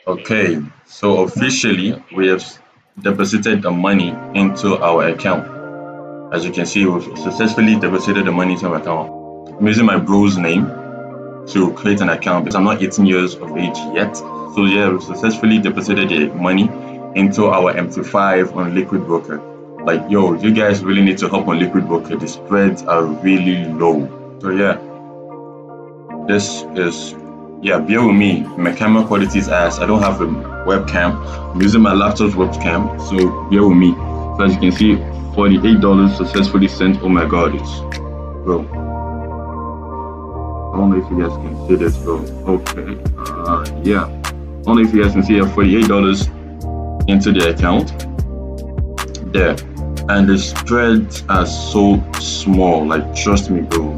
Okay, so officially we have deposited the money into our account. As you can see, we've successfully deposited the money into our account. I'm using my bro's name to create an account because I'm not 18 years of age yet. So yeah, we've successfully deposited the money into our MT5 on Liquid Broker. Like, yo, you guys really need to hop on Liquid Broker. The spreads are really low. So yeah, this is, yeah, bear with me. My camera quality is ass. I don't have a webcam. I'm using my laptop's webcam, so bear with me. So as you can see, $48 successfully sent. Oh my god, it's, bro. I don't know if you guys can see this, bro. Okay, yeah. I don't know if you guys can see $48 into the account there, and the spreads are so small. Like, trust me, bro.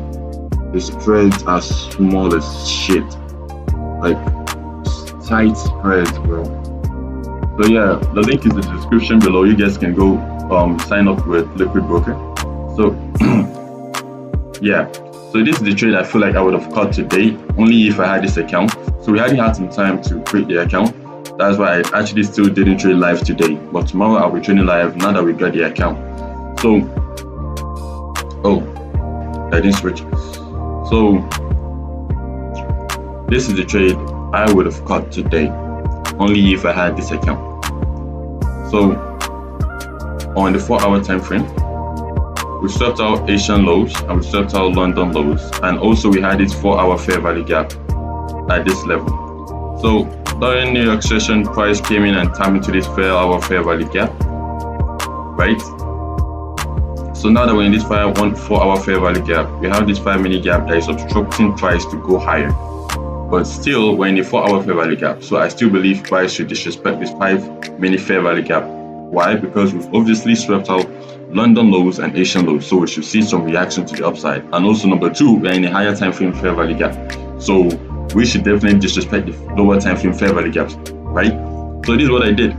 The spreads are small as shit. Like, tight spreads, bro. So yeah, the link is in the description below. You guys can go sign up with Liquid Broker. So yeah, so this is the trade I feel like I would have caught today only if I had this account. So we hadn't had some time to create the account. That's why I actually still didn't trade live today, but tomorrow I'll be trading live now that we got the account. So I didn't switch. So this is the trade I would have caught today only if I had this account. So on the 4-hour time frame, we swept out Asian lows and we swept out London lows, and also we had this 4-hour fair value gap at this level. So during New York session, price came in and tapped into this fair value gap, right? So now that we're in this 4-hour fair value gap, we have this 5-minute gap that is obstructing price to go higher. But still, we're in a 4-hour fair value gap. So I still believe price should disrespect this 5-minute fair value gap. Why? Because we've obviously swept out London lows and Asian lows. So we should see some reaction to the upside. And also number 2, we're in a higher time frame fair value gap. So we should definitely disrespect the lower time frame fair value gaps, right? So this is what I did.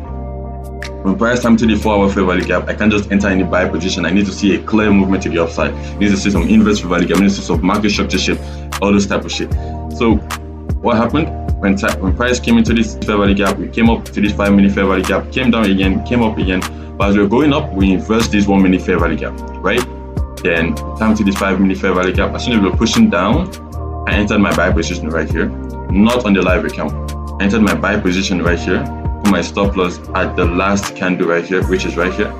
When price time to the 4-hour fair value gap, I can't just enter any buy position. I need to see a clear movement to the upside. I need to see some inverse fair value gap. I need to see some market structure shift, all this type of shit. So what happened? When price came into this fair value gap, we came up to this 5-minute fair value gap, came down again, came up again. But as we were going up, we inversed this 1-minute fair value gap, right? Then time to this 5-minute fair value gap. As soon as we were pushing down, I entered my buy position right here, not on the live account. I entered my buy position right here, put my stop loss at the last candle right here, which is right here.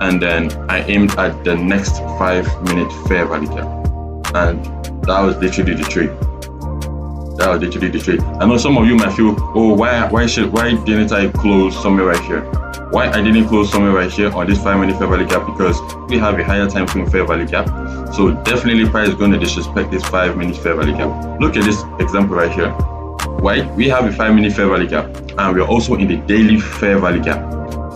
And then I aimed at the next 5-minute fair value gap. And that was literally the trade. That was literally the trade. I know some of you might feel, oh, why didn't I close somewhere right here? Why I didn't close somewhere right here on this 5-minute fair value gap? Because we have a higher time frame fair value gap. So definitely price is going to disrespect this 5-minute fair value gap. Look at this example right here. Right? We have a 5-minute fair value gap, and we're also in the daily fair value gap.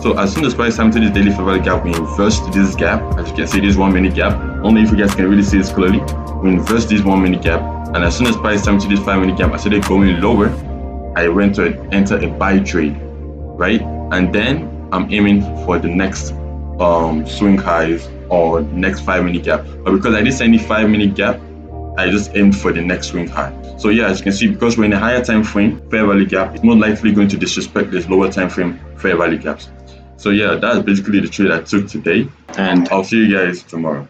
So as soon as price time to this daily fair value gap, we inversed this gap. As you can see, this 1-minute gap. Only if you guys can really see this clearly. We inversed this 1-minute gap. And as soon as price time to this 5-minute gap, I started going lower. I went to enter a buy trade, right? And then I'm aiming for the next swing highs or next 5-minute gap. But because I didn't see any 5-minute gap, I just aimed for the next swing high. So yeah, as you can see, because we're in a higher time frame fair value gap, it's more likely going to disrespect this lower time frame fair value gaps. So yeah, that's basically the trade I took today, and I'll see you guys tomorrow.